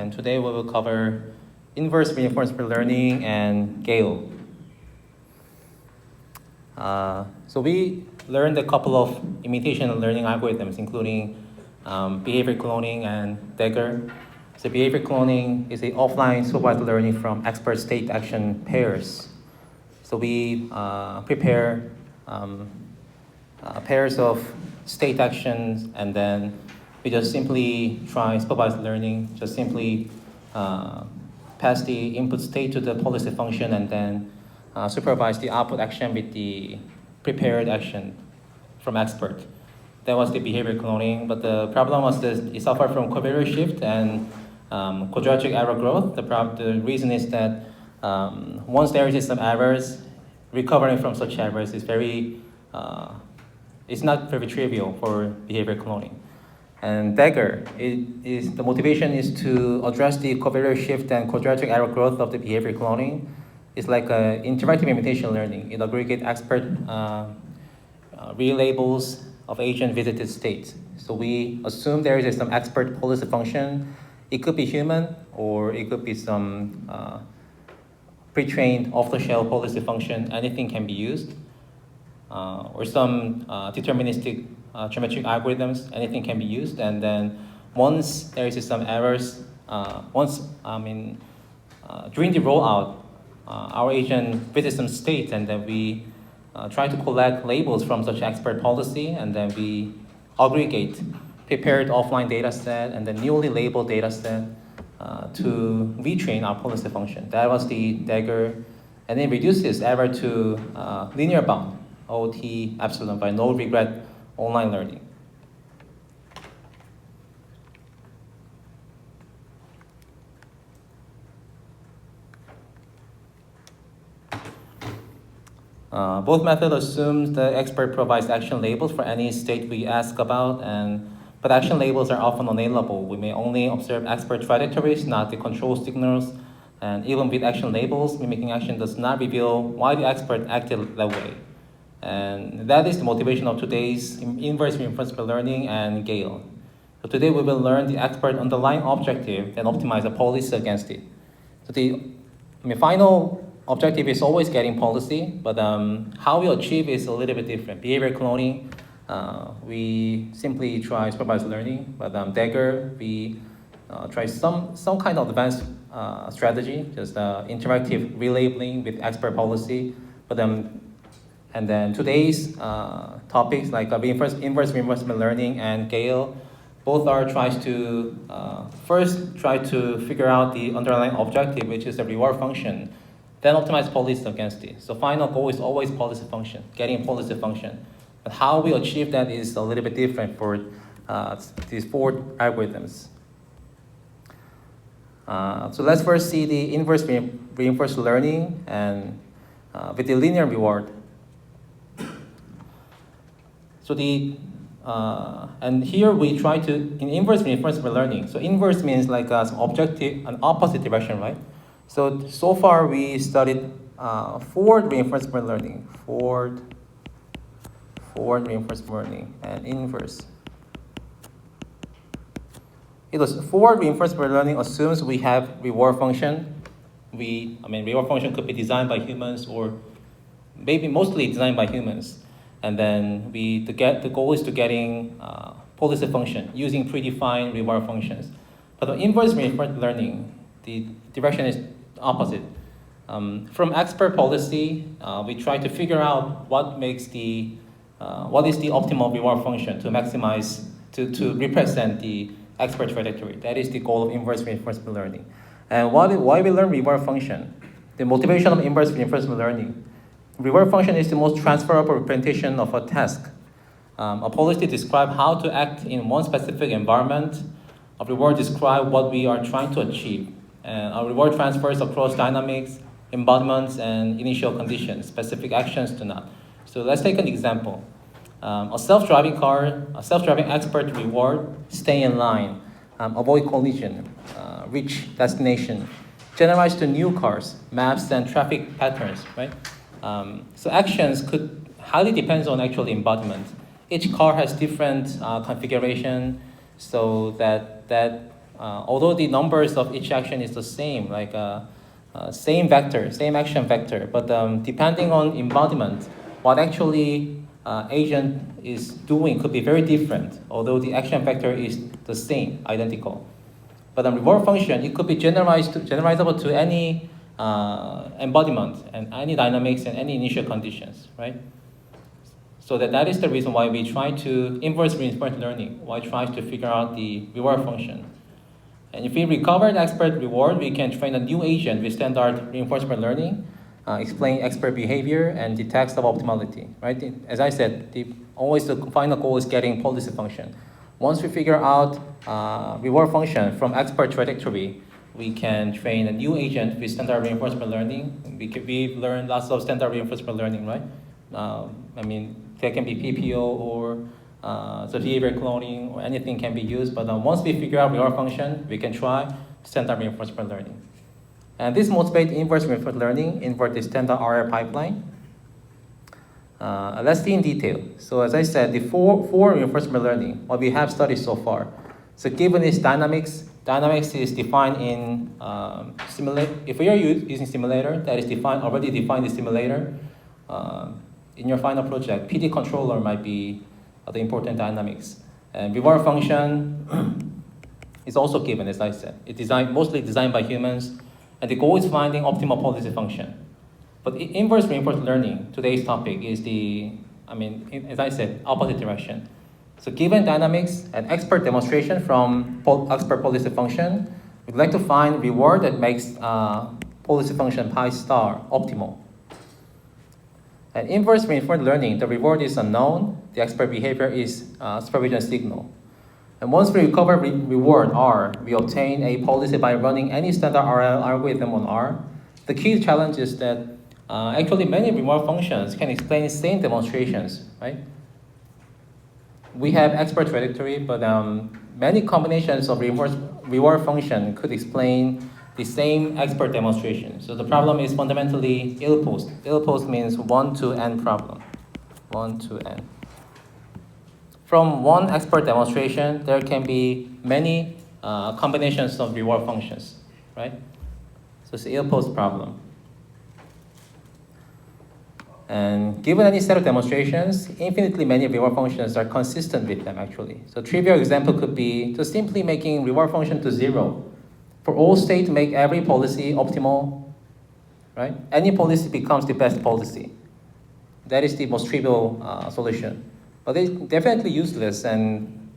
And today we will cover inverse reinforcement learning and GAIL. So we learned a couple of imitation learning algorithms, including behavior cloning and Dagger. So behavior cloning is an offline supervised learning from expert state action pairs. So we prepare pairs of state actions, and then we just simply try supervised learning, just simply pass the input state to the policy function, and then supervise the output action with the prepared action from expert. That was the behavior cloning, but the problem was that it suffered from covariance shift and quadratic error growth. The reason is that once there is some errors, recovering from such errors is it's not very trivial for behavior cloning. And Dagger, the motivation is to address the covariance shift and quadratic error growth of the behavior cloning. It's like interactive imitation learning. It aggregates expert relabels of agent visited states. So we assume there is some expert policy function. It could be human, or it could be some pre-trained off-the-shelf policy function. Anything can be used. Or some deterministic geometric algorithms, anything can be used. And then once there is some errors, during the rollout, our agent visits some state, and then we try to collect labels from such expert policy, and then we aggregate prepared offline data set and then newly labeled data set to retrain our policy function. That was the Dagger, and it reduces error to linear bound, OT epsilon, by no regret online learning. Both methods assume the expert provides action labels for any state we ask about, but action labels are often unavailable. We may only observe expert trajectories, not the control signals, and even with action labels, mimicking action does not reveal why the expert acted that way. And that is the motivation of today's inverse reinforcement learning and GAIL. So today we will learn the expert underlying objective and optimize a policy against it. So the final objective is always getting policy, but how we achieve is a little bit different. Behavior cloning, we simply try supervised learning, but Dagger, we try some kind of advanced strategy, just interactive relabeling with expert policy. But and then today's topics like inverse reinforcement learning and GAIL, both tries to first try to figure out the underlying objective, which is the reward function, then optimize policy against it. So final goal is always policy function, getting policy function. But how we achieve that is a little bit different for these four algorithms. So let's first see the inverse reinforced learning and with the linear reward. So and here we try to, in inverse reinforcement learning, so inverse means like an opposite direction, right? So far we studied forward reinforcement learning, forward reinforcement learning, and inverse. Forward reinforcement learning assumes we have reward function. Reward function could be designed by humans, or maybe mostly designed by humans. And then the goal is to getting policy function using predefined reward functions. But the inverse reinforcement learning, the direction is opposite. From expert policy, we try to figure out what is the optimal reward function to maximize, to represent the expert trajectory. That is the goal of inverse reinforcement learning. And why we learn reward function? The motivation of inverse reinforcement learning. Reward function is the most transferable representation of a task. A policy describes how to act in one specific environment. A reward describes what we are trying to achieve. And a reward transfers across dynamics, embodiments, and initial conditions. Specific actions do not. So let's take an example. A self-driving expert reward: stay in line, avoid collision, reach destination, generalize to new cars, maps, and traffic patterns, right? So actions could highly depend on actual embodiment. Each car has different configuration, so that although the numbers of each action is the same, like same vector, same action vector, but depending on embodiment, what actually agent is doing could be very different, although the action vector is the same, identical. But the reward function, it could be generalizable to any embodiment and any dynamics and any initial conditions, right? So that is the reason why we try to inverse reinforcement learning, why try to figure out the reward function. And if we recover the expert reward, we can train a new agent with standard reinforcement learning, explain expert behavior and detect suboptimality, right? As I said, always the final goal is getting policy function. Once we figure out reward function from expert trajectory, we can train a new agent with standard reinforcement learning. We've learned lots of standard reinforcement learning, right? I mean, there can be PPO or the behavior cloning or anything can be used. But once we figure out reward function, we can try standard reinforcement learning. And this motivates inverse reinforcement learning, invert the standard RL pipeline. Let's see in detail. So as I said, the four reinforcement learning, what we have studied so far. So given is dynamics is defined in simulator. If we are using simulator, that is already defined in simulator. In your final project, PD controller might be the important dynamics. And reward function is also given, as I said. It's mostly designed by humans, and the goal is finding optimal policy function. But inverse reinforcement learning, today's topic, is as I said, opposite direction. So given dynamics and expert demonstration from expert policy function, we'd like to find reward that makes policy function pi star optimal. And inverse reinforcement learning, the reward is unknown, the expert behavior is supervision signal. And once we recover reward R, we obtain a policy by running any standard RL algorithm on R. The key challenge is that actually many reward functions can explain the same demonstrations, right? We have expert trajectory, but many combinations of reward function could explain the same expert demonstration. So the problem is fundamentally ill-post. Ill-post means 1 to n problem. 1 to n. From one expert demonstration, there can be many combinations of reward functions, right? So it's an ill-post problem. And given any set of demonstrations, infinitely many reward functions are consistent with them, actually. So trivial example could be just simply making reward function to 0. For all state, make every policy optimal, right? Any policy becomes the best policy. That is the most trivial solution. But it's definitely useless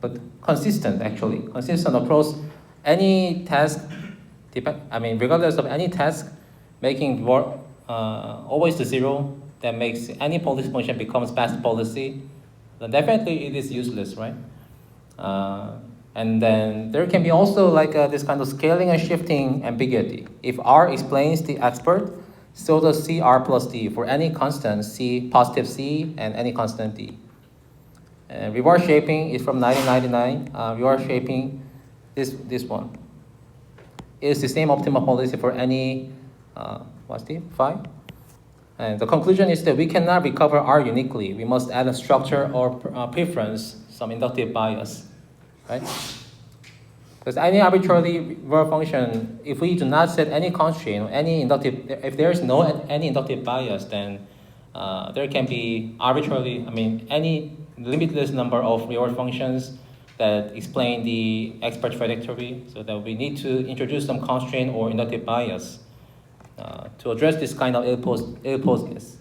but consistent, actually. Consistent across any task, regardless of any task, making reward always to 0, that makes any policy function becomes best policy, then definitely it is useless, right? And then there can be also this kind of scaling and shifting ambiguity. If R explains the expert, so does C R plus D for any constant C, positive C, and any constant D. And reward shaping is from 1999. Reward shaping, this one, is the same optimal policy for any, phi? And the conclusion is that we cannot recover R uniquely. We must add a structure or preference, some inductive bias, right? Because any arbitrarily reward function, if we do not set any constraint or if there is any inductive bias, then there can be any limitless number of reward functions that explain the expert trajectory. So that we need to introduce some constraint or inductive bias to address this kind of ill-postness.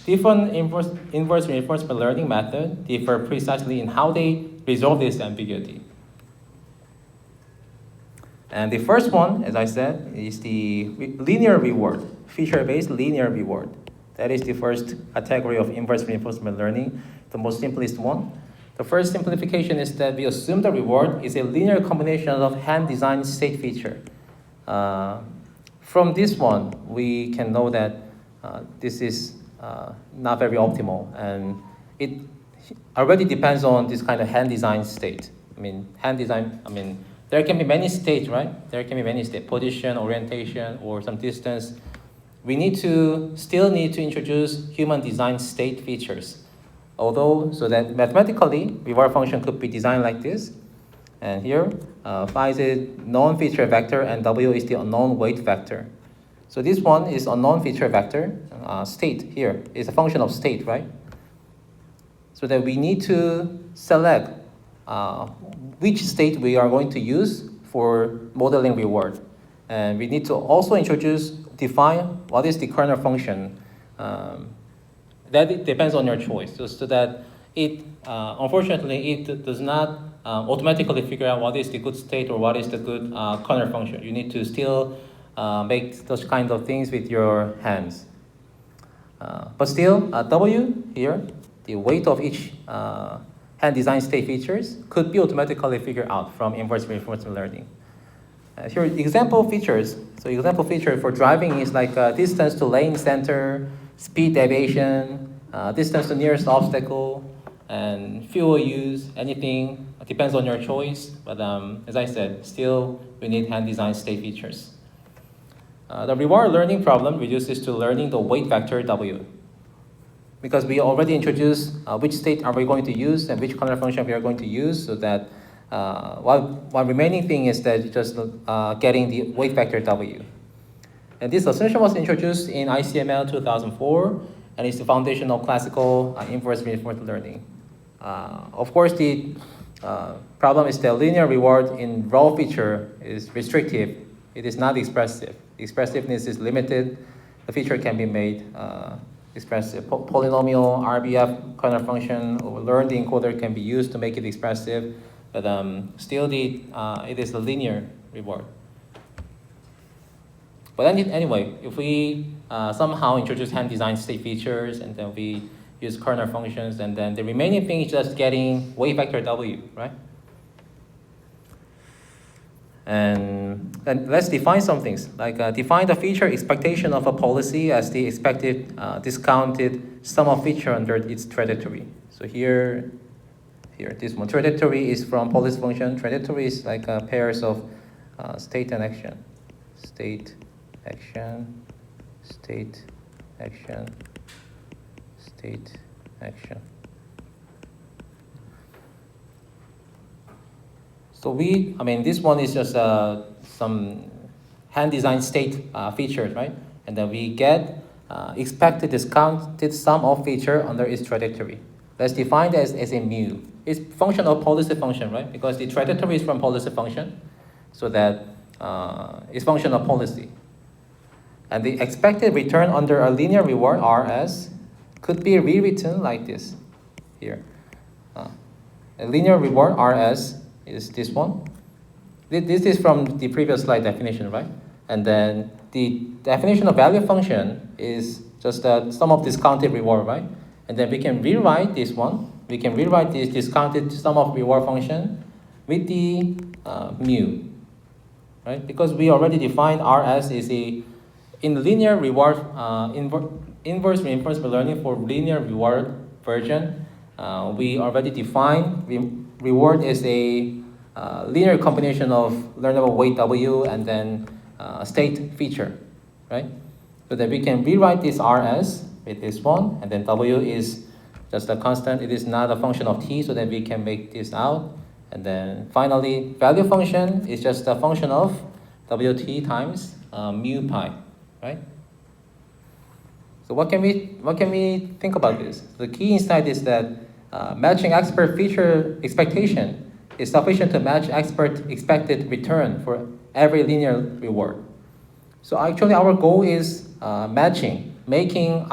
Different inverse reinforcement learning methods differ precisely in how they resolve this ambiguity. And the first one, as I said, is the linear reward, feature-based linear reward. That is the first category of inverse reinforcement learning, the most simplest one. The first simplification is that we assume the reward is a linear combination of hand-designed state feature. From this one, we can know that this is not very optimal, and it already depends on this kind of hand-designed state. There can be many states, right? There can be many states, position, orientation, or some distance. We still need to introduce human-designed state features. So that mathematically, reward function could be designed like this. And here, phi is a known feature vector, and W is the unknown weight vector. So this one is unknown feature vector. State here is a function of state, right? So that we need to select which state we are going to use for modeling reward. And we need to also define what is the kernel function. That it depends on your choice, so that it, unfortunately, it does not automatically figure out what is the good state or what is the good kernel function. You need to still make those kinds of things with your hands. But still, W here, the weight of each hand design state features could be automatically figured out from inverse reinforcement learning. Here are example features. So example feature for driving is like distance to lane center, speed deviation, distance to nearest obstacle, and fuel use. Anything depends on your choice. But as I said, still we need hand design state features. The reward learning problem reduces to learning the weight vector W. Because we already introduced which state are we going to use and which kernel function we are going to use, so that one remaining thing is that just getting the weight vector W. And this assumption was introduced in ICML 2004, and it's the foundation of classical inverse reinforcement learning. Of course, the problem is that linear reward in raw feature is restrictive. It is not expressive. The expressiveness is limited. The feature can be made expressive. Polynomial, RBF kernel function, or learned encoder can be used to make it expressive, but still it is a linear reward. But anyway, if we somehow introduce hand design state features, and then we use kernel functions, and then the remaining thing is just getting weight vector W, right? And let's define some things, like define the feature expectation of a policy as the expected discounted sum of feature under its trajectory. So here, this one, trajectory is from policy function. Trajectory is like pairs of state and action. State, action, state, action, state, action. So this one is just some hand design state features, right? And then we get expected discounted sum of feature under its trajectory. Let's define that as a mu. It's function of policy function, right? Because the trajectory is from policy function, so that it's function of policy. And the expected return under a linear reward RS could be rewritten like this here. A linear reward RS is this one. This is from the previous slide definition, right? And then the definition of value function is just the sum of discounted reward, right? And then we can rewrite this one. We can rewrite this discounted sum of reward function with the mu, right? Because we already defined RS is in linear reward, inverse reinforcement learning for linear reward version, we already defined reward is a linear combination of learnable weight W and then state feature, right? So that we can rewrite this RS with this one, and then W is just a constant. It is not a function of T, so that we can make this out. And then finally, value function is just a function of WT times mu pi, right? So what can we think about this? The key insight is that matching expert feature expectation is sufficient to match expert expected return for every linear reward. So actually our goal is making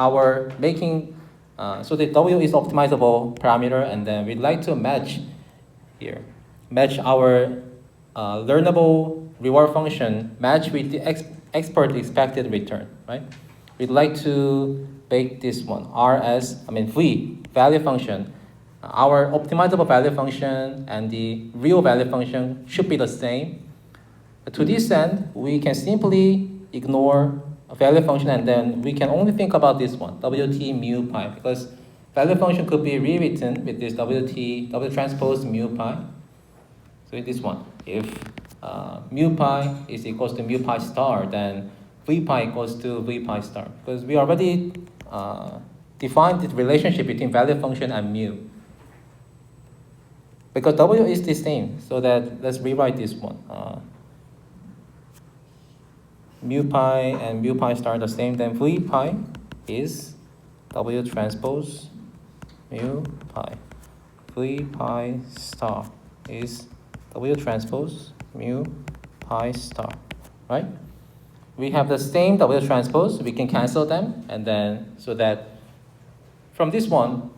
so the W is optimizable parameter, and then we'd like to match our learnable reward function with the expert expected return, right? We'd like to make this one V value function. Our optimizable value function and the real value function should be the same. But to this end, we can simply ignore a value function, and then we can only think about this one, WT mu pi, because value function could be rewritten with this W transpose mu pi. So in this one, if mu pi is equals to mu pi star, then V pi equals to V pi star, because we already defined the relationship between value function and mu. because W is the same, so that let's rewrite this one. Mu pi and mu pi star are the same, then V pi is W transpose mu pi. V pi star is W transpose mu pi star, right? We have the same W transpose, we can cancel them, and then so that from this one,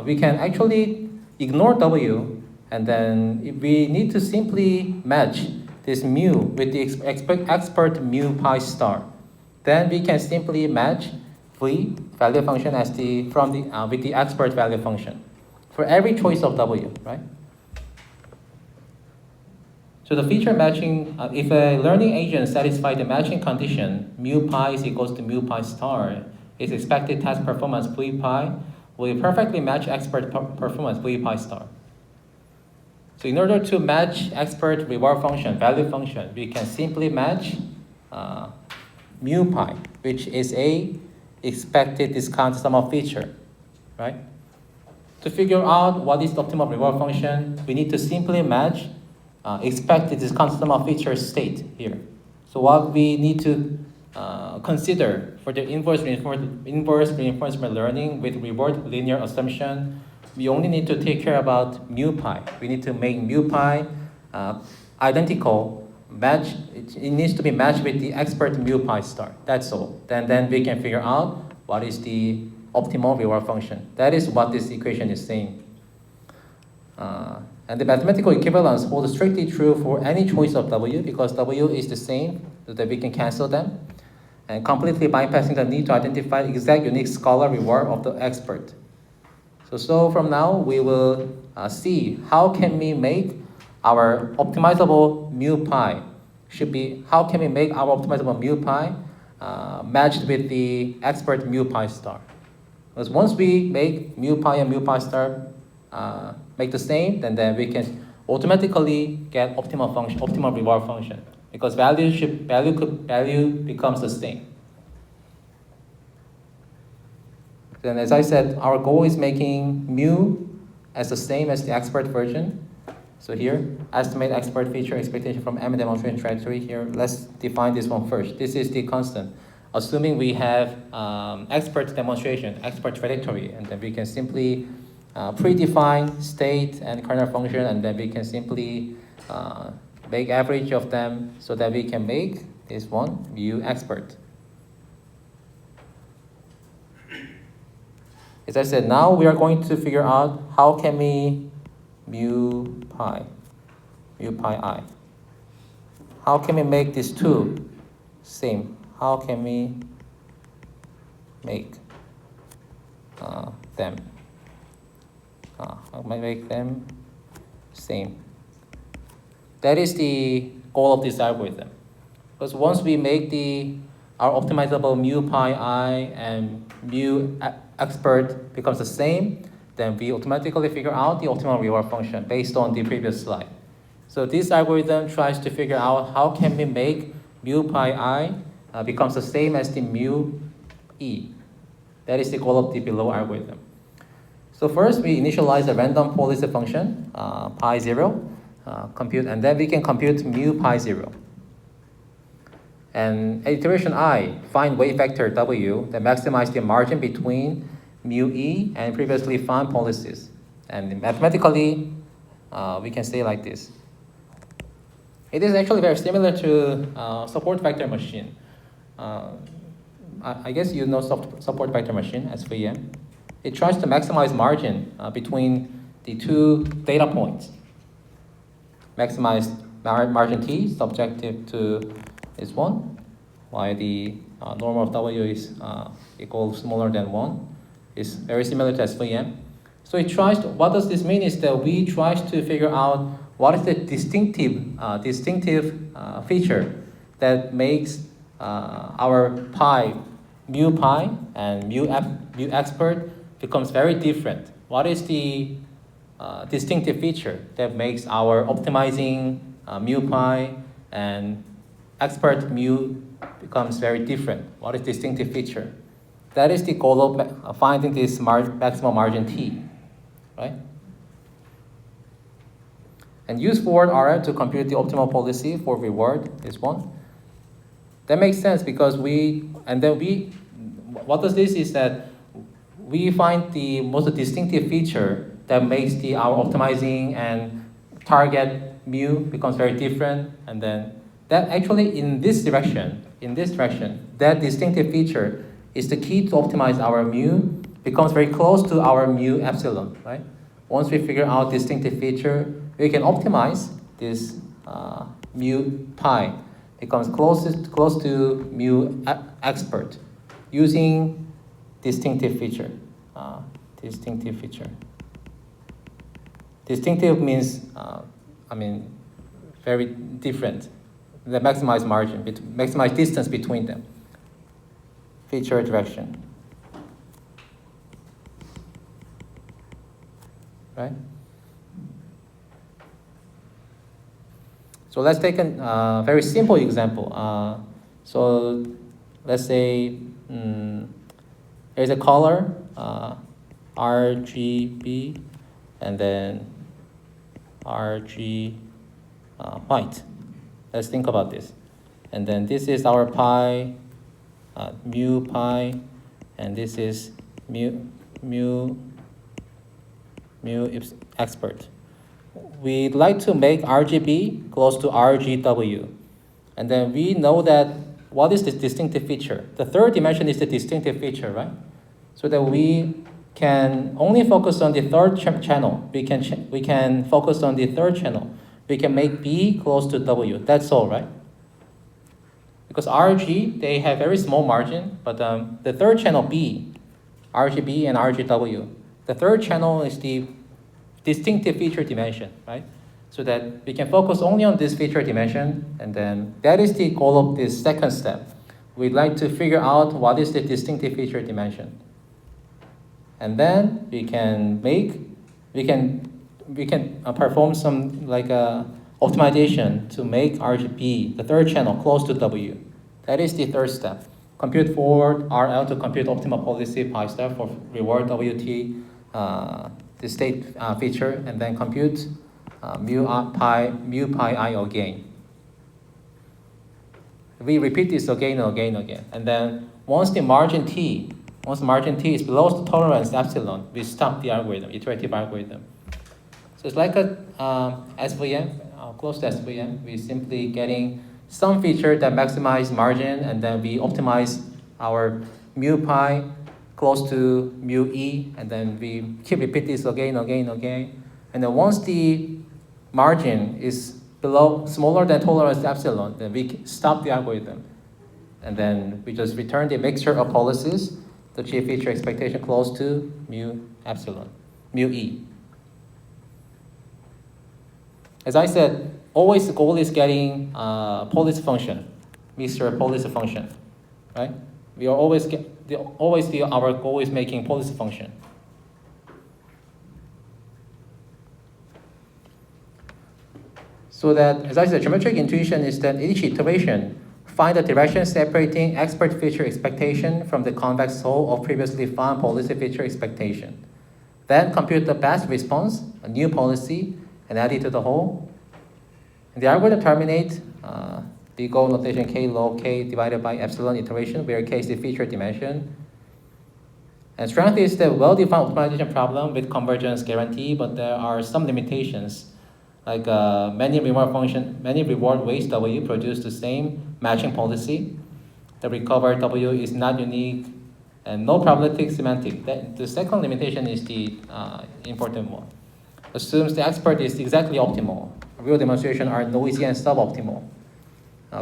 we can actually ignore W, and then if we need to simply match this mu with the expert mu pi star. Then we can simply match V value function as with the expert value function for every choice of W, right? So the feature matching, if a learning agent satisfies the matching condition, mu pi is equals to mu pi star, its expected task performance V pi will perfectly match expert performance V pi star. So in order to match expert reward function, value function, we can simply match mu pi, which is a expected discount sum of feature, right? To figure out what is the optimal reward function, we need to simply match expected discount sum of feature state here. So what we need to consider for the inverse reinforcement learning with reward linear assumption, we only need to take care about mu pi. We need to make mu pi identical, match. It needs to be matched with the expert mu pi star. That's all. Then we can figure out what is the optimal reward function. That is what this equation is saying. And the mathematical equivalence holds strictly true for any choice of W because W is the same, so that we can cancel them, and completely bypassing the need to identify exact unique scalar reward of the expert. So from now, we will see how can we make our optimizable mu pi how can we make our optimizable mu pi matched with the expert mu pi star. Because once we make mu pi and mu pi star make the same, then we can automatically get optimal reward function because value becomes the same. Then as I said, our goal is making mu as the same as the expert version. So here, estimate expert feature expectation from M demonstration trajectory. Here, let's define this one first. This is the constant. Assuming we have expert demonstration, expert trajectory, and then we can simply predefine state and kernel function, and then we can simply make average of them so that we can make this one mu expert. As I said, now we are going to figure out how can we mu pi I. How can we make these two same? How can we make them? How can we make them same? That is the goal of this algorithm. Because once we make our optimizable mu pi I and mu expert becomes the same, then we automatically figure out the optimal reward function based on the previous slide. So this algorithm tries to figure out how can we make mu pi I becomes the same as the mu e. That is the goal of the below algorithm. So first we initialize a random policy function, pi 0, compute, and then we can compute mu pi 0. And at iteration I, find weight vector W that maximize the margin between mu e and previously found policies. And mathematically, we can say like this. It is actually very similar to support vector machine. I guess you know support vector machine, SVM. It tries to maximize margin between the two data points. Maximize margin T, subjective to is 1, while the norm of W is equals smaller than 1. It's very similar to SVM. So it tries to, what does this mean is that we try to figure out what is the distinctive feature that makes our mu pi and mu expert becomes very different. What is the distinctive feature that makes our optimizing mu pi and expert mu becomes very different? What is distinctive feature? That is the goal of finding this maximal margin T, right? And use forward RL to compute the optimal policy for reward, this one. That makes sense because what does this is that we find the most distinctive feature that makes our optimizing and target mu becomes very different, and then that actually in this direction, that distinctive feature is the key to optimize our mu, becomes very close to our mu epsilon, right? Once we figure out distinctive feature, we can optimize this mu pi, becomes close to mu expert, using distinctive feature. Distinctive means, very different. The maximize margin, maximize distance between them. Feature direction. Right? So let's take a very simple example. So let's say there's a color, RGB, and then RG white. Let's think about this. And then this is our pi, mu pi, and this is mu expert. We'd like to make RGB close to RGW. And then we know that what is this distinctive feature? The third dimension is the distinctive feature, right? So that we can only focus on the third channel. We can focus on the third channel. We can make B close to W. That's all, right? Because RG, they have very small margin, but the third channel B, RGB and RGW, the third channel is the distinctive feature dimension, right? So that we can focus only on this feature dimension, and then that is the goal of this second step. We'd like to figure out what is the distinctive feature dimension. And then we can perform some optimization to make RGB, the third channel, close to W. That is the third step. Compute forward RL to compute optimal policy pi star for reward WT, the state feature, and then compute mu pi I gain. We repeat this again and again. And then once margin T is below the tolerance epsilon, we stop the algorithm, iterative algorithm. So it's like a SVM, close to SVM. We're simply getting some feature that maximize margin, and then we optimize our mu pi close to mu e, and then we keep repeat this again. And then once the margin is smaller than tolerance epsilon, then we stop the algorithm. And then we just return the mixture of policies to achieve feature expectation close to mu epsilon, mu e. As I said, always the goal is getting policy function, mixture policy function, right? Our goal is making policy function. So that, as I said, geometric intuition is that each iteration find a direction separating expert feature expectation from the convex whole of previously found policy feature expectation. Then compute the best response, a new policy, and add it to the whole. And the algorithm terminate the goal notation k log k divided by epsilon iteration, where k is the feature dimension. And strength is the well-defined optimization problem with convergence guarantee, but there are some limitations. Like many reward weights W produce the same matching policy. The recovered W is not unique, and no probabilistic semantic. The second limitation is the important one. Assumes the expert is exactly optimal. Real demonstrations are noisy and suboptimal.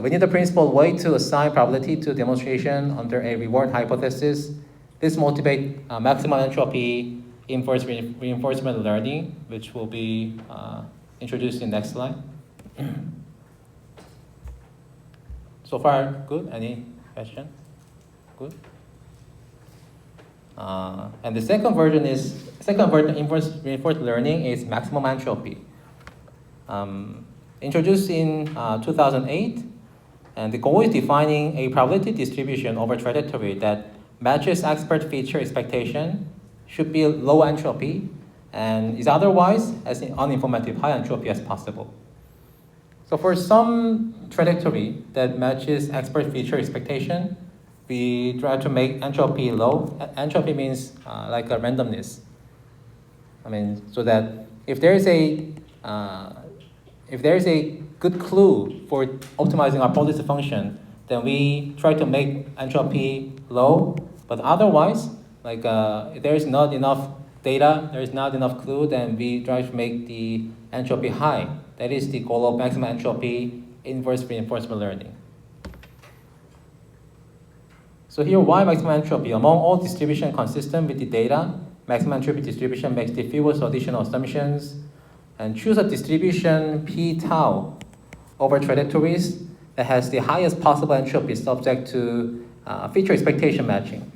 We need a principled way to assign probability to demonstration under a reward hypothesis. This motivates maximal entropy inverse reinforcement learning, which will be introduced in next slide. So far, good? Any question? Good? And the second version inverse reinforcement learning is maximum entropy. Introduced in 2008, and the goal is defining a probability distribution over trajectory that matches expert feature expectation, should be low entropy, and is otherwise as uninformative, high entropy as possible. So for some trajectory that matches expert feature expectation, we try to make entropy low. Entropy means like a randomness. I mean, so that if there is a good clue for optimizing our policy function, then we try to make entropy low. But otherwise, like if there is not enough data, there is not enough clue, then we try to make the entropy high. That is the goal of maximum entropy inverse reinforcement learning. So here, why maximum entropy? Among all distribution consistent with the data, maximum entropy distribution makes the fewest additional assumptions, and choose a distribution p tau over trajectories that has the highest possible entropy subject to feature expectation matching.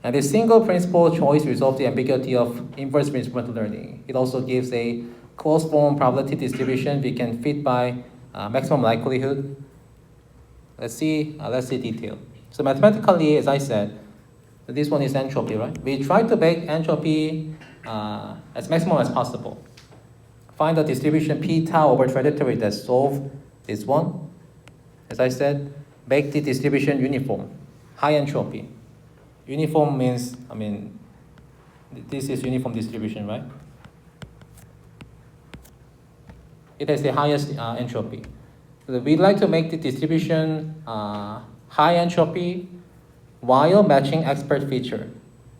And this single principal choice resolves the ambiguity of inverse reinforcement learning. It also gives a closed form probability distribution we can fit by maximum likelihood. Let's see detail. So mathematically, as I said, this one is entropy, right? We try to make entropy as maximum as possible. Find the distribution p tau over trajectory that solve this one. As I said, make the distribution uniform, high entropy. Uniform means, I mean, this is uniform distribution, right? It has the highest entropy. So we'd like to make the distribution high entropy while matching expert feature.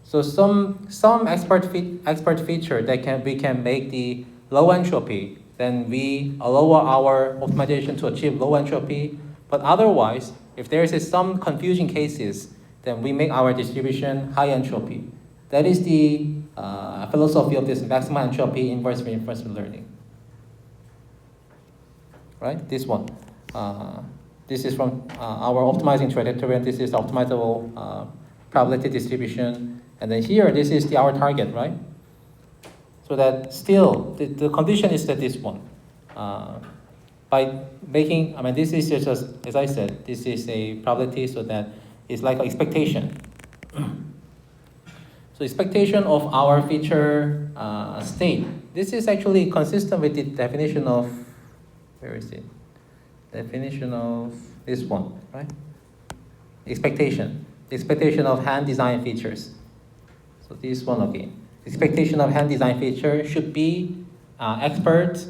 So some expert feature that we can make the low entropy, then we lower our optimization to achieve low entropy. But otherwise, if there is some confusion cases, then we make our distribution high entropy. That is the philosophy of this maximum entropy inverse reinforcement learning. Right, this one. This is from our optimizing trajectory, and this is the optimizable probability distribution. And then here, this is our target, right? So that still, the condition is that this one. By making, I mean, this is just, as I said, this is a probability, so that it's like an expectation. So expectation of our feature state. This is actually consistent with the definition of, where is it? Definition of this one, right? Expectation of hand design features. So this one again. Expectation of hand design feature should be expert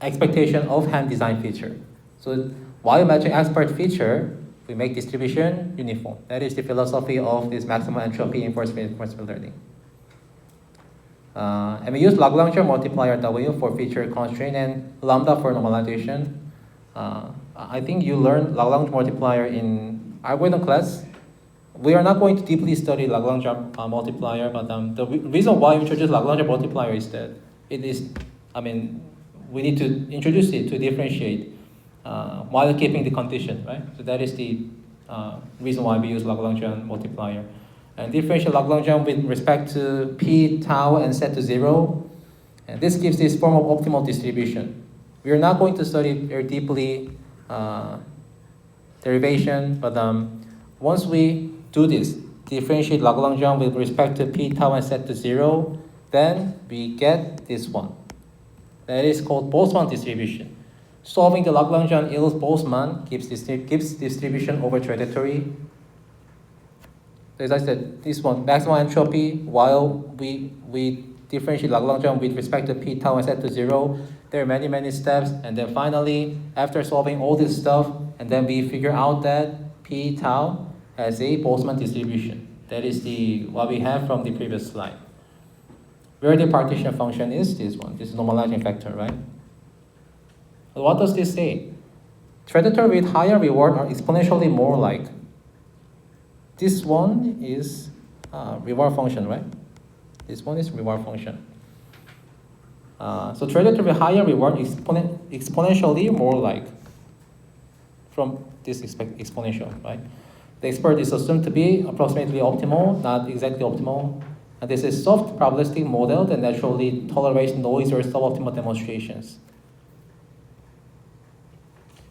expectation of hand design feature. So while matching expert feature, we make distribution uniform. That is the philosophy of this maximum entropy inverse reinforcement learning. And we use Lagrangian multiplier W for feature constraint and lambda for normalization. I think you learned Lagrange multiplier in algorithm class. We are not going to deeply study Lagrange multiplier, but the reason why we introduce Lagrange multiplier is that it is, I mean, we need to introduce it to differentiate while keeping the condition, right? So that is the reason why we use Lagrangian multiplier. And differentiate Lagrangian with respect to p tau and set to 0. And this gives this form of optimal distribution. We are not going to study very deeply derivation, but once we do this, differentiate Lagrangian with respect to p tau and set to 0, then we get this one. That is called Boltzmann distribution. Solving the Lagrangian Ills-Boltzmann gives distribution over trajectory. So as I said, this one, maximum entropy, while we differentiate Lagrangian with respect to p tau and set to 0, there are many steps, and then finally, after solving all this stuff, and then we figure out that p tau has a Boltzmann distribution. That is what we have from the previous slide. Where the partition function is this one. This is normalizing factor, right? But what does this say? Trajectory with higher reward are exponentially more like. This one is reward function, right? This one is reward function. So trajectory with higher reward exponentially more like from this exponential, right? The expert is assumed to be approximately optimal, not exactly optimal. And this is soft probabilistic model that naturally tolerates noise or suboptimal demonstrations.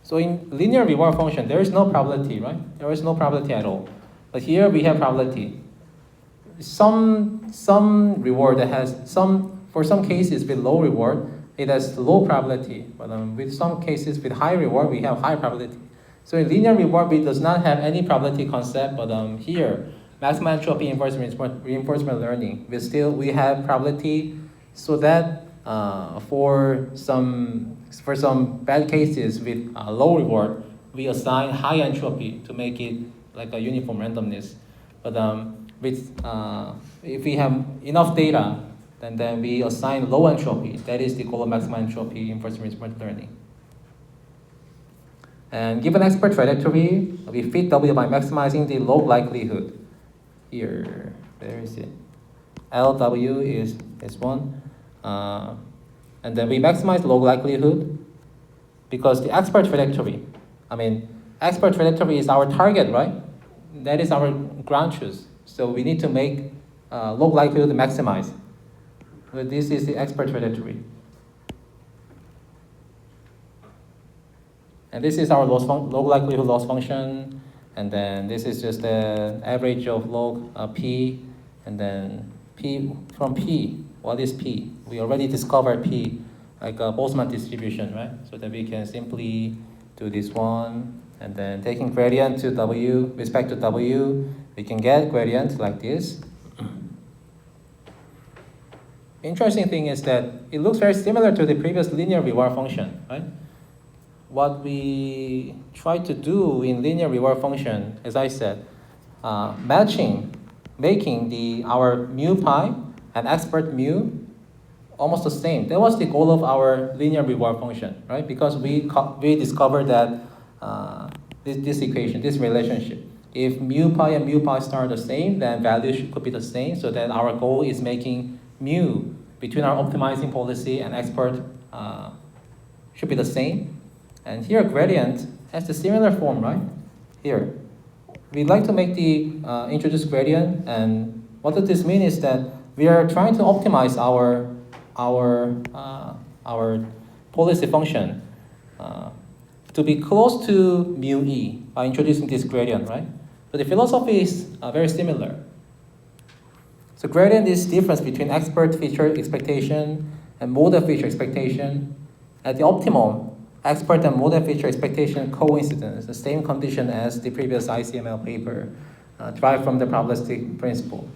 So in linear reward function, there is no probability, right? There is no probability at all. But here we have probability. some reward that has for some cases with low reward, it has low probability. But with some cases with high reward, we have high probability. So in linear reward, we does not have any probability concept. But here, maximum entropy reinforcement learning, we have probability, so that for some bad cases with low reward, we assign high entropy to make it like a uniform randomness. But if we have enough data, then we assign low entropy. That is the goal of maximum entropy reinforcement learning. And given expert trajectory, we fit W by maximizing the log likelihood. Here, where is it? LW is this one. And then we maximize log likelihood because the expert trajectory, expert trajectory is our target, right? That is our ground truth. So we need to make log likelihood maximize. So this is the expert trajectory. And this is our log likelihood loss function. And then this is just the average of log P. And then P from P. What is P? We already discovered P, like a Boltzmann distribution, right? So that we can simply do this one. And then taking gradient to W, respect to W, we can get gradient like this. Interesting thing is that it looks very similar to the previous linear reward function, right? What we try to do in linear reward function, as I said, making our mu pi and expert mu almost the same. That was the goal of our linear reward function, right? Because we discovered that this equation, this relationship. If mu pi and mu pi star are the same, then values could be the same. So then our goal is making mu between our optimizing policy and expert should be the same. And here gradient has the similar form, right? Here, we'd like to make the introduce gradient, and what does this mean is that we are trying to optimize our policy function to be close to mu e by introducing this gradient, right? So the philosophy is very similar. So gradient is difference between expert feature expectation and model feature expectation. At the optimum, expert and model feature expectation coincidence, the same condition as the previous ICML paper, derived from the probabilistic principle.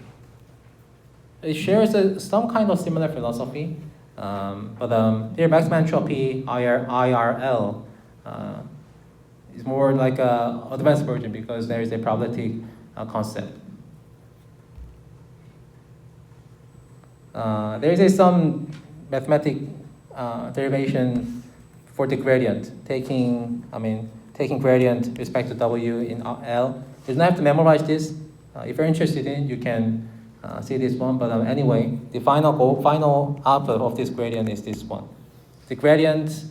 It shares some kind of similar philosophy, but here maximum entropy IRL is more like an advanced version because there is a probabilistic concept. There is some mathematic derivation for the gradient, taking gradient with respect to W in L. You don't have to memorize this. If you're interested in, you can see this one. But anyway, the final output of this gradient is this one. The gradient,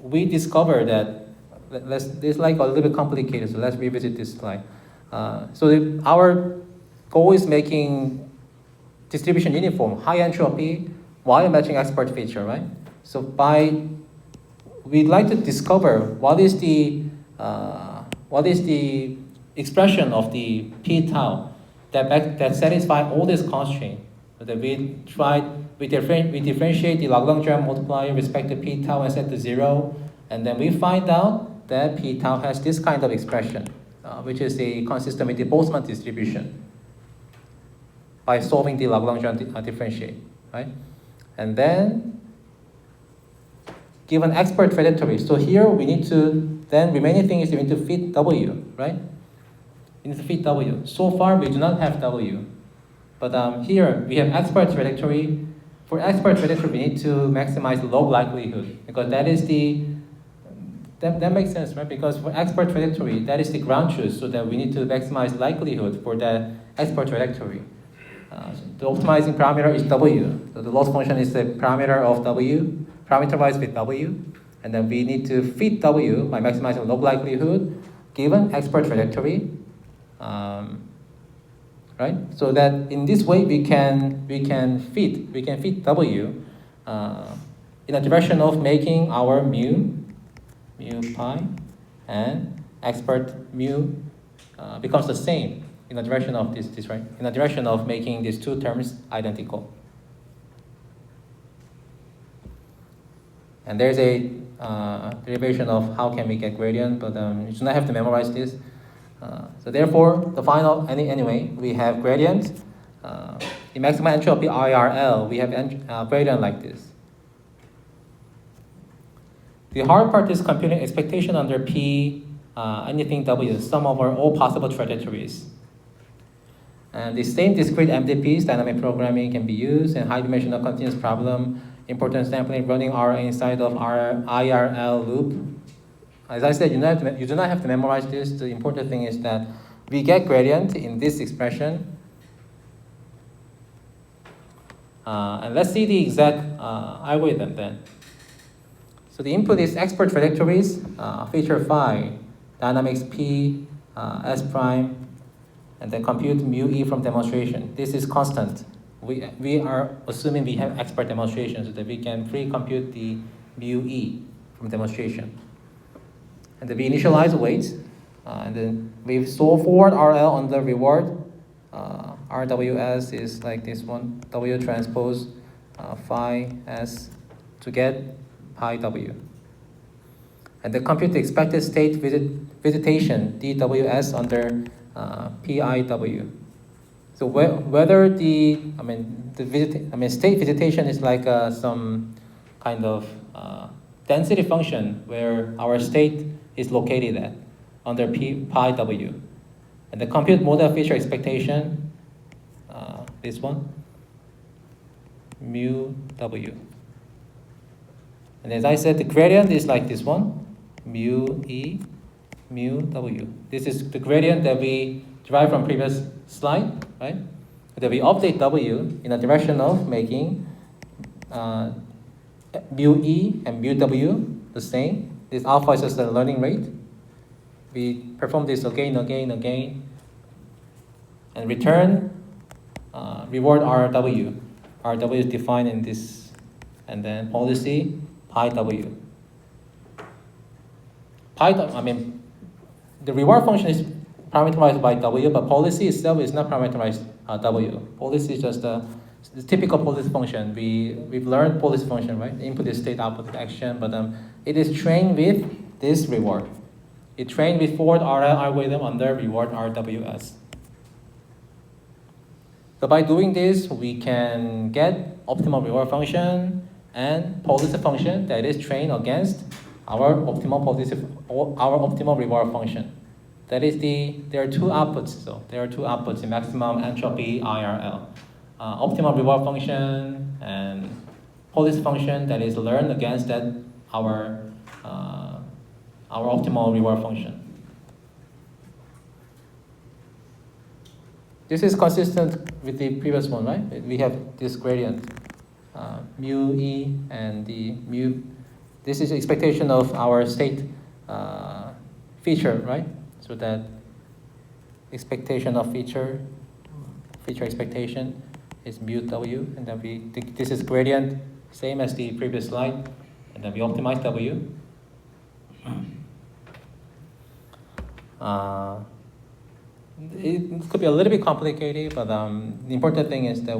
we discovered that. This is like a little bit complicated, so let's revisit this slide. Our goal is making distribution uniform, high entropy, while matching expert feature, right? So we'd like to discover what is the expression of the p tau that satisfy all these constraints. So that we differentiate the Lagrangian multiplier with respect to p tau and set to 0, and then we find out that p tau has this kind of expression, which is consistent with the Boltzmann distribution by solving the Lagrangian differentiate, right? And then given expert trajectory. So here we need to, then remaining thing is we need to fit W, right? We need to fit W. So far we do not have W. But here we have expert trajectory. For expert trajectory, we need to maximize log likelihood because that is that makes sense, right? Because for expert trajectory, that is the ground truth, so that we need to maximize likelihood for that expert trajectory. So the optimizing parameter is W. So the loss function is the parameter of W, parameterized with W. And then we need to fit W by maximizing log likelihood given expert trajectory. Right? So that in this way we can fit W in a direction of making our mu pi and expert mu becomes the same. in the direction of this right, in the direction of making these two terms identical. And there's a derivation of how can we get gradient, but you do not have to memorize this. So therefore, the final, anyway, we have gradient. In maximum entropy IRL, we have gradient like this. The hard part is computing expectation under P, anything W, sum over all possible trajectories. And the same discrete MDPs, dynamic programming, can be used in high-dimensional continuous problem, important sampling, running RA inside of our IRL loop. As I said, you do not have to memorize this. The important thing is that we get gradient in this expression. And let's see the exact algorithm then. So the input is expert trajectories, feature phi, dynamics P, S prime, and then compute mu E from demonstration. This is constant. We are assuming we have expert demonstration so that we can pre-compute the mu E from demonstration. And then we initialize weights, and then we solve forward RL on the reward. RWS is like this one, W transpose phi S to get pi W. And then compute the expected state visitation, DWS under PIW. So whether state visitation is like some kind of density function where our state is located at under pi W. And the compute model feature expectation, this one, mu W. And as I said, the gradient is like this one, mu E, mu W. This is the gradient that we derived from previous slide, right? That we update W in the direction of making mu E and mu W the same. This alpha is just the learning rate. We perform this again, and return reward RW. RW is defined in this, and then policy pi W. The reward function is parameterized by W, but policy itself is not parameterized W. Policy is just the typical policy function. We've learned policy function, right? Input is state, output is action, but it is trained with this reward. It trained with forward RL algorithm under reward RWS. So by doing this, we can get optimal reward function and policy function that is trained against our optimal reward function. That is there are two outputs. So there are two outputs in maximum entropy IRL. Optimal reward function and policy function that is learned against that our optimal reward function. This is consistent with the previous one, right? We have this gradient, mu E and the mu. This is expectation of our state feature, right? So that expectation of feature expectation is mu W, and then this is gradient, same as the previous slide, and then we optimize W. It could be a little bit complicated, but the important thing is that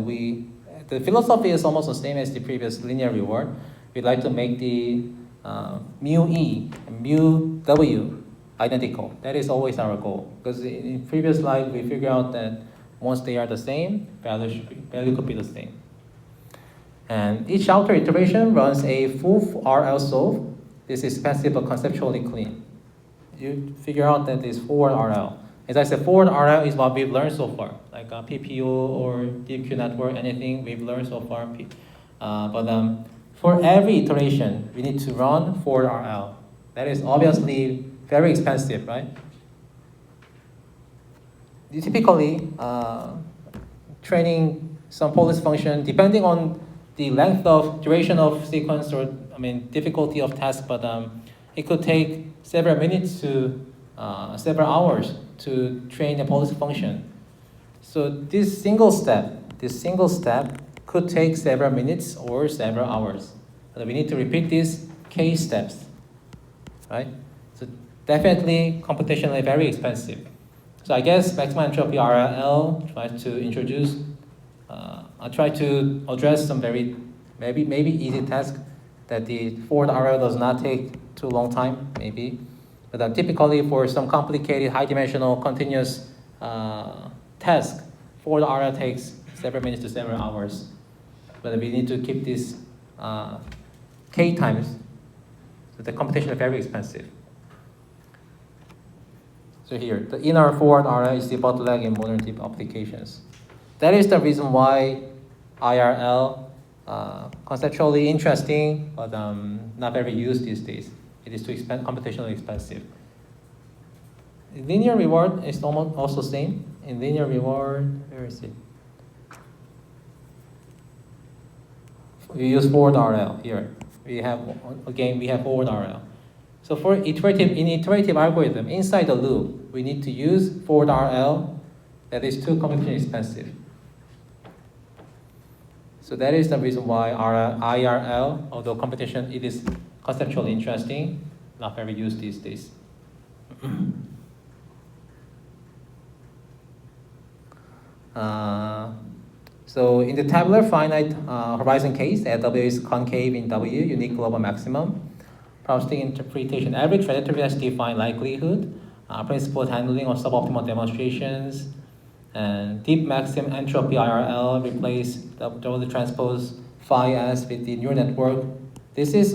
the philosophy is almost the same as the previous linear reward. We'd like to make the mu E and mu W identical. That is always our goal. Because in previous slide, we figured out that once they are the same, value could be the same. And each outer iteration runs a full RL solve. This is expensive but conceptually clean. You figure out that this forward RL. As I said, forward RL is what we've learned so far, like PPO or DQ network, anything we've learned so far. But for every iteration, we need to run forward RL. That is obviously very expensive, right? Typically, training some policy function, depending on the length of duration of sequence or difficulty of task, but it could take several minutes to several hours to train a policy function. So this single step could take several minutes or several hours. So we need to repeat these k steps, right? So definitely computationally very expensive. So I guess maximum entropy RL tries to introduce, I try to address some very maybe easy task that the forward RL does not take too long time, maybe. But typically for some complicated high-dimensional continuous task, forward RL takes several minutes to several hours. But we need to keep this k times, so the computation is very expensive. So here, the inner forward RL is the bottleneck in modern deep applications. That is the reason why IRL conceptually interesting, but not very used these days. It is too computationally expensive. Linear reward is almost also same. In linear reward, where is it? We use forward RL here. We have forward RL. So for iterative algorithm, inside the loop, we need to use forward RL that is too computationally expensive. So that is the reason why IRL, although computation, it is conceptually interesting, not very used these days. So in the tabular finite horizon case, W is concave in W, unique global maximum. Probabilistic interpretation, average relatively has defined likelihood, principled handling of suboptimal demonstrations, and deep maximum entropy IRL replace the transpose phi s with the neural network. This is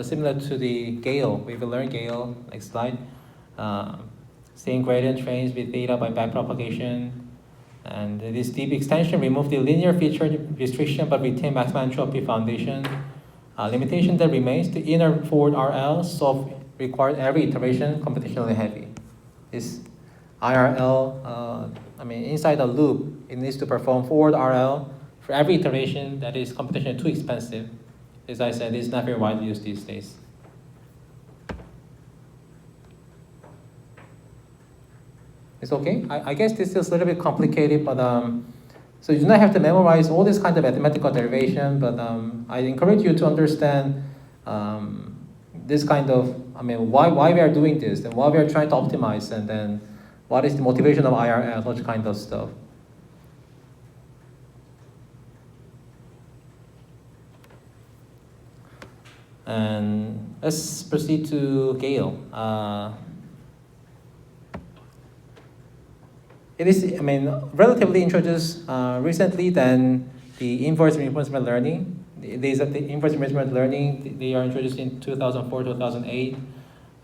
similar to the GAIL. We've learned GAIL, next slide. Same gradient trains with data by backpropagation. And this deep extension removes the linear feature restriction but retain maximum entropy foundation. Limitation that remains, the inner forward RL requires every iteration computationally heavy. This IRL, inside the loop, it needs to perform forward RL for every iteration that is computationally too expensive. As I said, it's not very widely used these days. It's okay. I guess this is a little bit complicated, but so you do not have to memorize all this kind of mathematical derivation, but I encourage you to understand this kind of, why we are doing this and why we are trying to optimize, and then what is the motivation of IRL, such kind of stuff. And let's proceed to GAIL. It is, relatively introduced recently than the inverse reinforcement learning. The inverse reinforcement learning, they are introduced in 2004, 2008.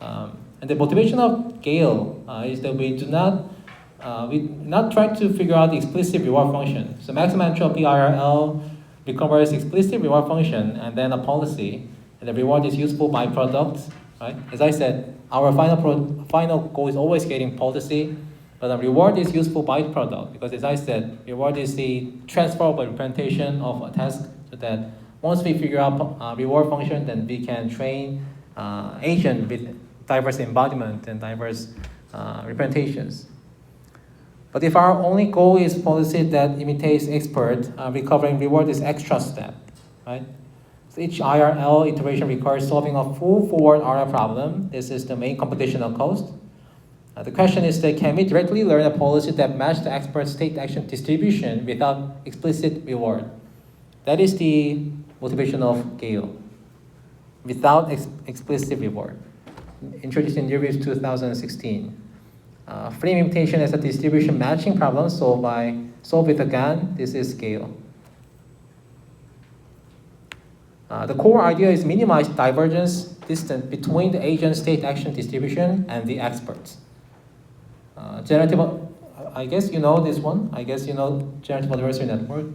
And the motivation of GAIL is that we not try to figure out the explicit reward function. So maximum entropy IRL requires explicit reward function and then a policy. And the reward is useful byproduct, right? As I said, our final goal is always getting policy. But the reward is useful byproduct because, as I said, reward is the transferable representation of a task, so that once we figure out reward function, then we can train agent with diverse embodiment and diverse representations. But if our only goal is policy that imitates expert, recovering reward is extra step, right? So each IRL iteration requires solving a full forward RL problem. This is the main computational cost. The question is that can we directly learn a policy that matches the expert state action distribution without explicit reward? That is the motivation of GAIL, without explicit reward. Introduced in Reviews 2016. Frame imitation as a distribution matching problem solved with a GAN. This is GAIL. The core idea is minimize divergence distance between the agent state action distribution and the experts. Generative, I guess you know this one. I guess you know generative adversary network.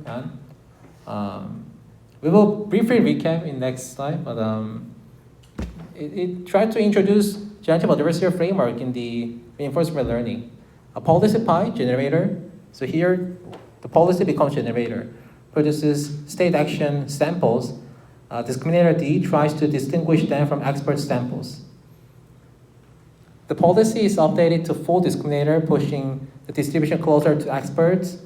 We will briefly recap in next slide, but it tried to introduce generative adversary framework in the reinforcement learning. A policy pi generator. So here, the policy becomes generator, produces state action samples. Discriminator D tries to distinguish them from expert samples. The policy is updated to full discriminator, pushing the distribution closer to experts.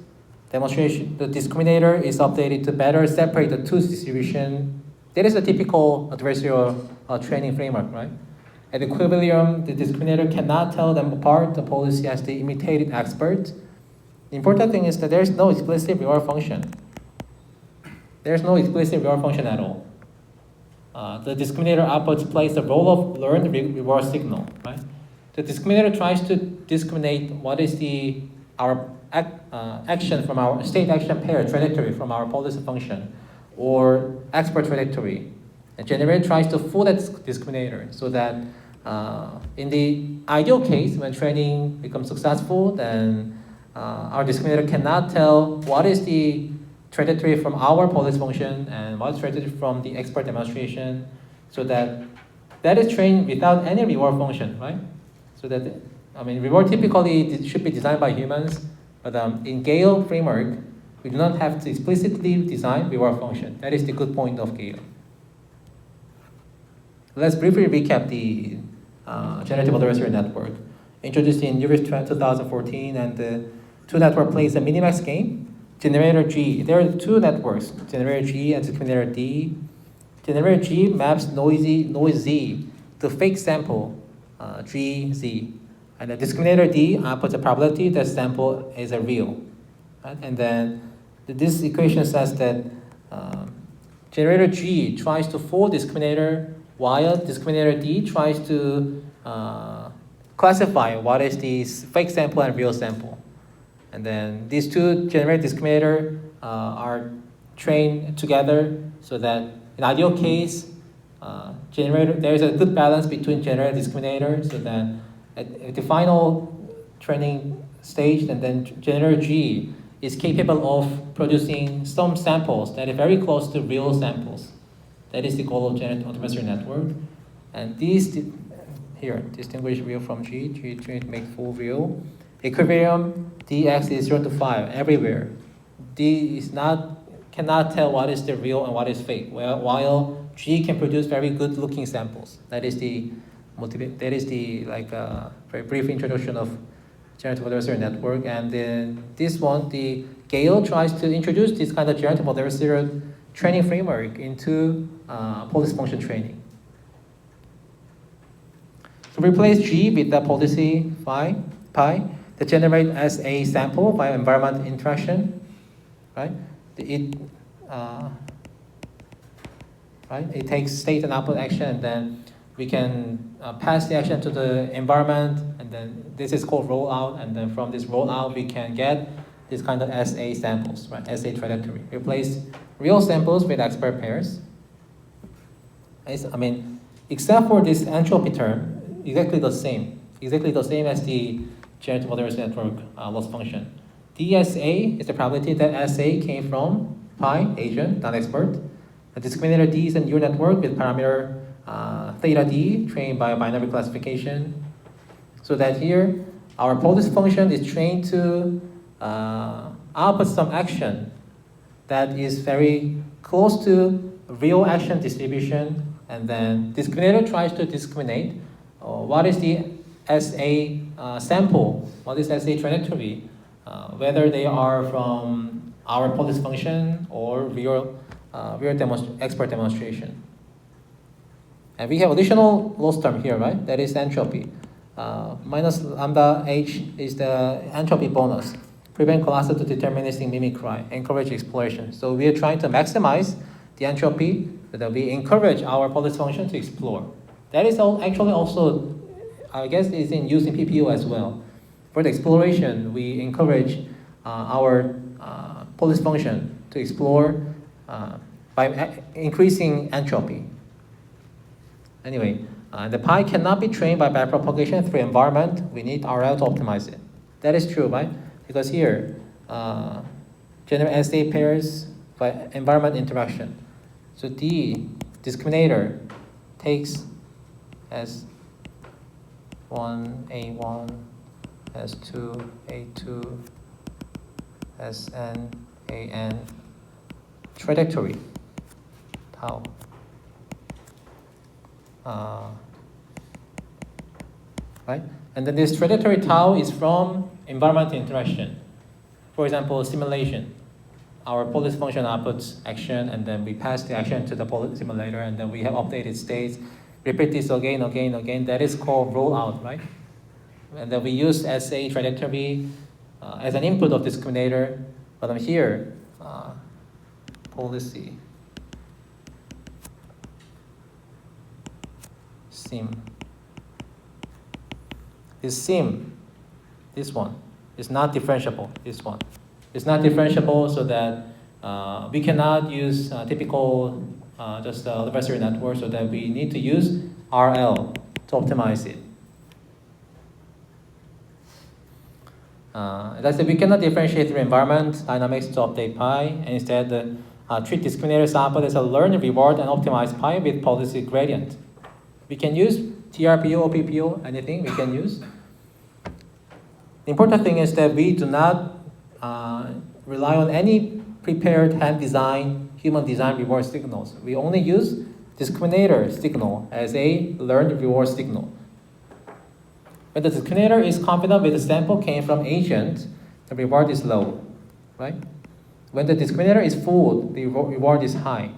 Demonstration, the discriminator is updated to better separate the two distribution. That is a typical adversarial training framework, right? At equilibrium, the discriminator cannot tell them apart. The policy has the imitated expert. The important thing is that there's no explicit reward function. There's no explicit reward function at all. The discriminator outputs plays the role of learned reward signal, right? The discriminator tries to discriminate what is our action from our state action pair trajectory from our policy function or expert trajectory. The generator tries to fool that discriminator so that in the ideal case, when training becomes successful, then our discriminator cannot tell what is the trajectory from our policy function and what is trajectory from the expert demonstration, so that is trained without any reward function, right? So that, reward typically should be designed by humans, but in GAIL framework, we do not have to explicitly design reward function. That is the good point of GAIL. Let's briefly recap the generative adversarial network. Introduced in year 2014, and the two network plays a minimax game. Generator G, there are two networks, generator G and discriminator D. Generator G maps noise Z to fake sample G, Z. And the discriminator D puts a probability that sample is a real. Right? And then this equation says that generator G tries to fool discriminator while discriminator D tries to classify what is the fake sample and real sample. And then these two generator discriminator are trained together so that in ideal case, there is a good balance between generator and discriminator, so that at the final training stage, and then generator G is capable of producing some samples that are very close to real samples. That is the goal of generative adversarial network. And these here distinguish real from G. G to make full real. Equilibrium, dx is 0 to 5 everywhere. D cannot tell what is the real and what is fake, while G can produce very good looking samples. That is the very brief introduction of generative adversarial network. And then this one, the GAIL tries to introduce this kind of generative adversarial training framework into policy function training. So replace G with the policy pi that generate as a sample by environment interaction, right? It takes state and output action, and then we can pass the action to the environment, and then this is called rollout, and then from this rollout we can get this kind of SA samples, right? SA trajectory. Replace real samples with expert pairs. Except for this entropy term, exactly the same as the generative adversarial network loss function. DSA is the probability that SA came from pi agent, not expert. The discriminator D is a neural network with parameter theta D trained by a binary classification. So that here, our policy function is trained to output some action that is very close to real action distribution, and then discriminator tries to discriminate what is the SA sample, what is SA trajectory, whether they are from our policy function or real expert demonstration. And we have additional loss term here, right? That is entropy. Minus lambda h is the entropy bonus. Prevent collapse to deterministic mimicry, encourage exploration. So we are trying to maximize the entropy so that we encourage our policy function to explore. That is actually also, I guess, is in use in PPU as well. For the exploration, we encourage our policy function to explore by increasing entropy. Anyway, the pi cannot be trained by backpropagation through environment. We need RL to optimize it. That is true, right? Because here, generate SA pairs by environment interaction. So D discriminator takes as 1 A1, S2 A2, Sn An trajectory tau. Right? And then this trajectory tau is from environment interaction. For example, simulation. Our policy function outputs action, and then we pass the action to the policy simulator, and then we have updated states. repeat this again, again, again. That is called rollout, right? And then we use SA trajectory as an input of discriminator. But I'm here, policy, sim. This sim, this one, is not differentiable, this one. It's not differentiable so that we cannot use typical just adversary network, so that we need to use RL to optimize it. As I said, we cannot differentiate through environment dynamics to update pi, and instead treat discriminator sample as a learn, reward, and optimize pi with policy gradient. We can use TRPO, OPPO, anything we can use. The important thing is that we do not rely on any prepared hand-designed, human-designed reward signals. We only use discriminator signal as a learned reward signal. When the discriminator is confident with the sample came from agent, the reward is low, right? When the discriminator is fooled, the reward is high.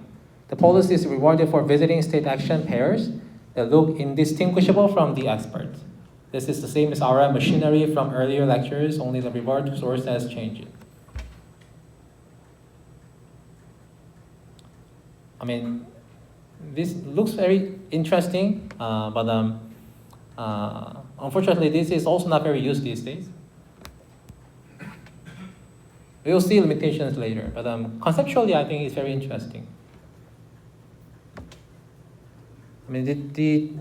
The policy is rewarded for visiting state action pairs that look indistinguishable from the expert. This is the same as our machinery from earlier lectures, only the reward source has changed. I mean, this looks very interesting, but unfortunately, this is also not very used these days. We will see limitations later, but conceptually, I think it's very interesting. I mean, the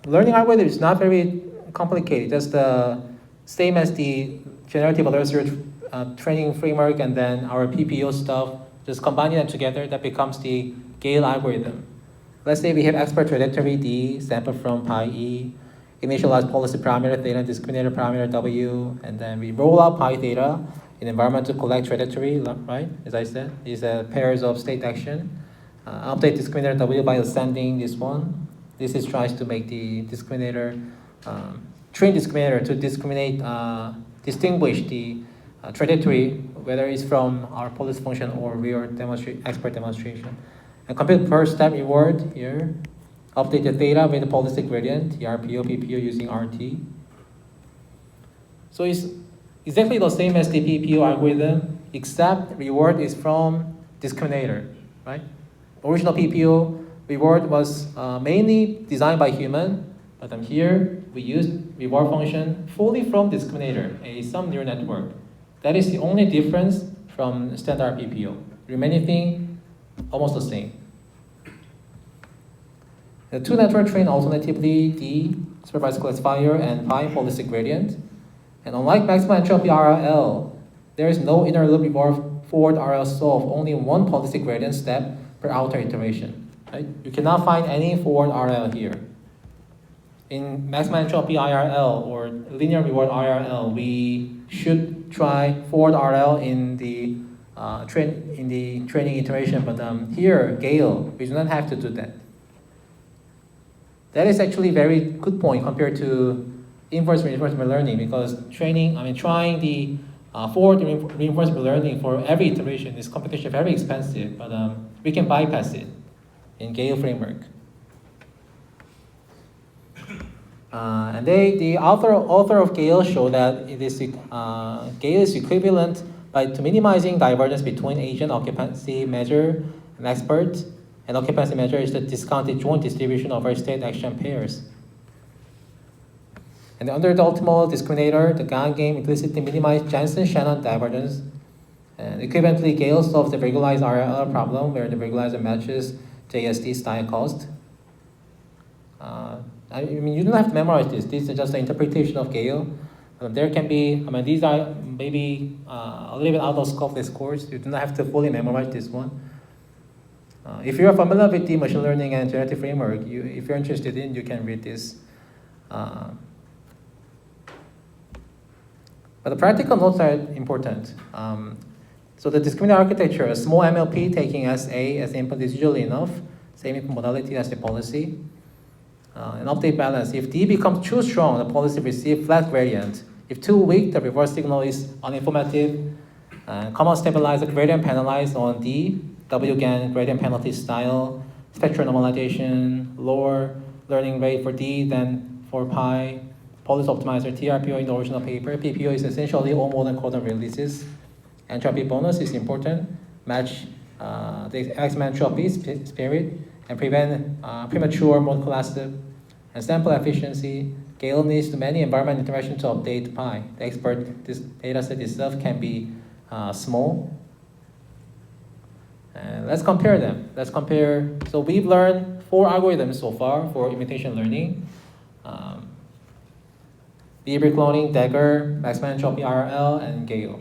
learning algorithm is not very complicated, just the same as the generative adversary training framework and then our PPO stuff, just combining them together, that becomes the GAIL algorithm. Let's say we have expert trajectory D, sample from pi E, initialize policy parameter theta, discriminator parameter W, and then we roll out pi theta in environment to collect trajectory, right? As I said, these are pairs of state action. Update discriminator W by ascending this one. This is tries to make the discriminator, train discriminator to distinguish the trajectory, whether it's from our policy function or real expert demonstration. And compute per step reward here. Update the theta with the policy gradient, TRPO, PPO using RT. So it's exactly the same as the PPO algorithm, except reward is from discriminator, right? Original PPO reward was mainly designed by human, but here we use reward function fully from discriminator, some neural network. That is the only difference from standard PPO. Remaining thing, almost the same. The two network train alternatively D, supervised classifier, and pi policy gradient. And unlike maximum entropy RL, there is no inner loop reward forward RL solve, only one policy gradient step per outer iteration. Right? You cannot find any forward RL here. In maximum entropy IRL or linear reward IRL, we should try forward RL in the training iteration, but here, GAIL, we do not have to do that. That is actually a very good point compared to inverse reinforcement learning, because trying the forward reinforcement learning for every iteration is computationally very expensive, but we can bypass it in GAIL framework. And the author of GAIL showed that GAIL is equivalent to minimizing divergence between agent occupancy measure and expert, and occupancy measure is the discounted joint distribution of our state action pairs. And under the optimal discriminator, the GAN game implicitly minimized Jensen-Shannon divergence. And equivalently, GAIL solves the regularized RL problem where the regularizer matches JSD style cost. I mean, you don't have to memorize this. This is just an interpretation of GAIL. There can be, these are maybe a little bit out of scope of this course. You do not have to fully memorize this one. If you are familiar with the machine learning and generative framework, if you're interested in, you can read this. But the practical notes are important. So the discriminator architecture, a small MLP taking SA as input is usually enough, same input modality as the policy. An update balance. If D becomes too strong, the policy receives flat gradient. If too weak, the reverse signal is uninformative. Common stabilizer gradient penalized on D. WGAN gradient penalty style. Spectral normalization, lower learning rate for D than for pi. Policy optimizer TRPO in the original paper. PPO is essentially all modern codon releases. Entropy bonus is important. Match the maximum entropy spirit and prevent premature mode collapse and sample efficiency. GAIL needs many environment interaction to update pi. The expert this data set itself can be small. And let's compare them. Let's compare. So we've learned 4 algorithms so far for imitation learning. Behavior cloning, Dagger, maximum entropy RL, and GAIL.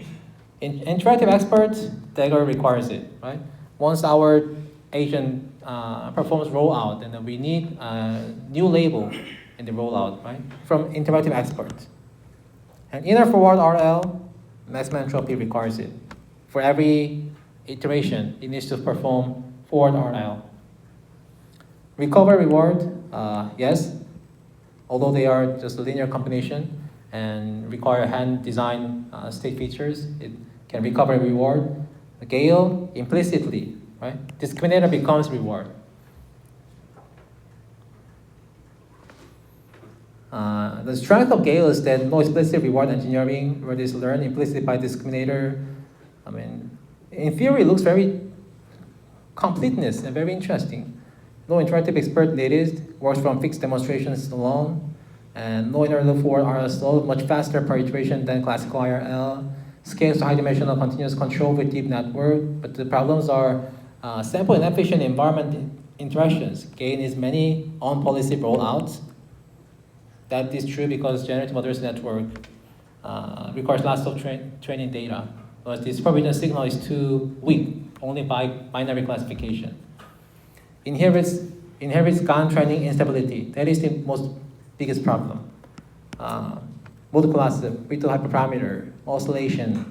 In interactive experts, Dagger requires it, right? Once our agent performs rollout, and then we need a new label in the rollout, right? From interactive experts. And inner forward RL, maximum entropy requires it. For every iteration, it needs to perform forward RL. Recover reward, yes, although they are just a linear combination and require hand-designed state features, it can recover reward. The GAIL, implicitly, right? Discriminator becomes reward. The strength of GAIL is that no explicit reward engineering, where it is learned implicitly by discriminator. I mean, in theory, it looks very completeness and very interesting. No interactive expert needed, works from fixed demonstrations alone, and no inner forward RL slow, much faster per iteration than classical IRL. Scales to high-dimensional continuous control with deep network, but the problems are sample inefficient environment interactions. GAIN is many on-policy rollouts. That is true because generative models network requires lots of training data, but this probability signal is too weak, only by binary classification. Inherits GAN training instability. That is the most biggest problem. Mode collapse, Reto hyperparameter, oscillation.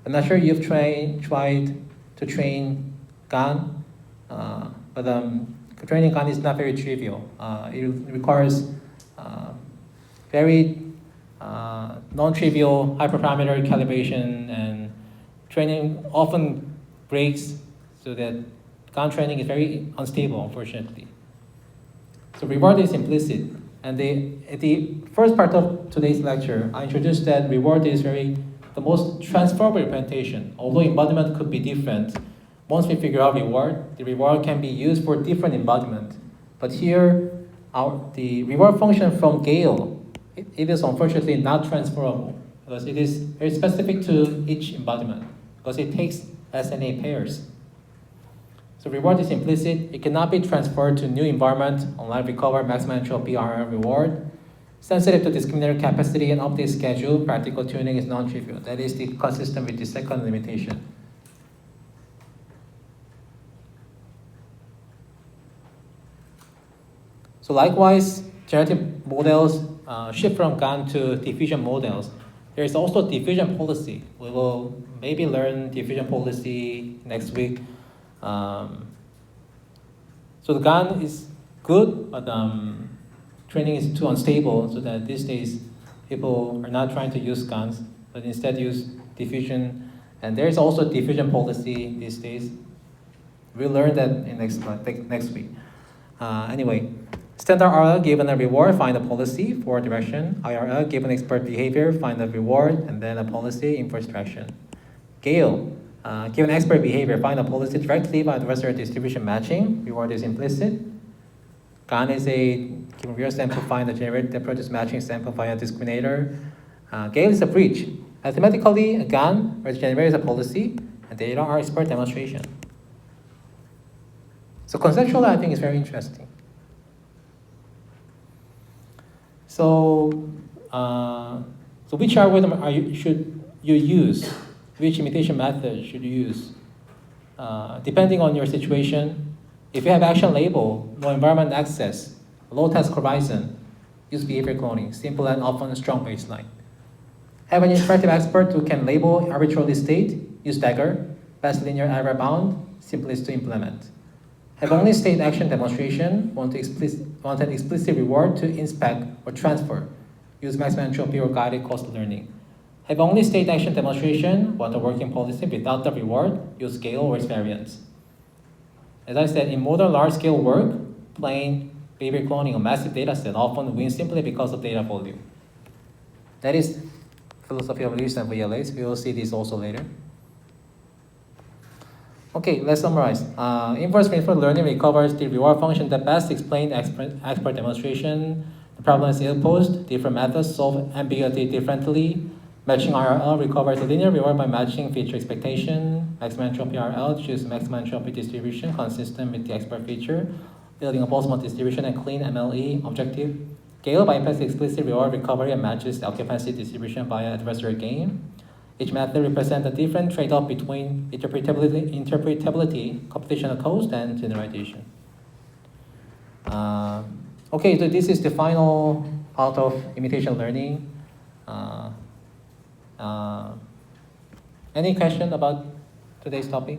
I'm not sure you've tried to train GAN, but training GAN is not very trivial. It requires very non-trivial hyperparameter calibration, and training often breaks so that GAN training is very unstable, unfortunately. So reward is implicit. And the first part of today's lecture, I introduced that reward is the most transferable representation. Although embodiment could be different, once we figure out reward, the reward can be used for different embodiment. But here, the reward function from GAIL, it is unfortunately not transferable because it is very specific to each embodiment because it takes SNA pairs. So reward is implicit. It cannot be transferred to new environment, unlike recover maximum entropy RL reward. Sensitive to discriminator capacity and update schedule, practical tuning is non-trivial. That is consistent with the second limitation. So likewise, generative models shift from GAN to diffusion models. There is also diffusion policy. We will maybe learn diffusion policy next week. So the GAN is good, but training is too unstable, so that these days people are not trying to use GANs, but instead use diffusion. And there is also diffusion policy these days. We'll learn that in next week. Anyway, standard RL given a reward, find a policy for direction. IRL given expert behavior, find a reward, and then a policy in first direction. GAIL, given expert behavior, find a policy directly by adversarial distribution matching. Reward is implicit. GAN is a given real sample, find a generated that produce matching sample via discriminator. GAIL is a breach. Mathematically, a GAN where generates a policy, and data are expert demonstration. So conceptually, I think it's very interesting. So which algorithm should you use? Which imitation method should you use? Depending on your situation, if you have action label, no environment access, low task horizon, use behavior cloning, simple and often strong baseline. Have an interactive expert who can label arbitrarily state, use Dagger, best linear error bound, simplest to implement. Have only state action demonstration, want an explicit reward to inspect or transfer, use maximum entropy or guided cost learning. Have only state action demonstration, want a working policy without the reward, use scale or its variance. As I said, in modern large-scale work, plain behavior cloning a massive data set often wins simply because of data volume. That is philosophy of use and VLAs. We will see this also later. Okay, let's summarize. Inverse reinforcement learning recovers the reward function that best explained expert demonstration. The problem is ill-posed. Different methods solve ambiguity differently. Matching RL recovers the linear reward by matching feature expectation. Maximum entropy RL choose maximum entropy distribution consistent with the expert feature, building a Boltzmann distribution and clean MLE objective. GAIL bypasses explicit reward recovery and matches the occupancy distribution via adversary gain. Each method represents a different trade-off between interpretability, computational cost, and generalization. Okay, so this is the final part of imitation learning. Any question about today's topic?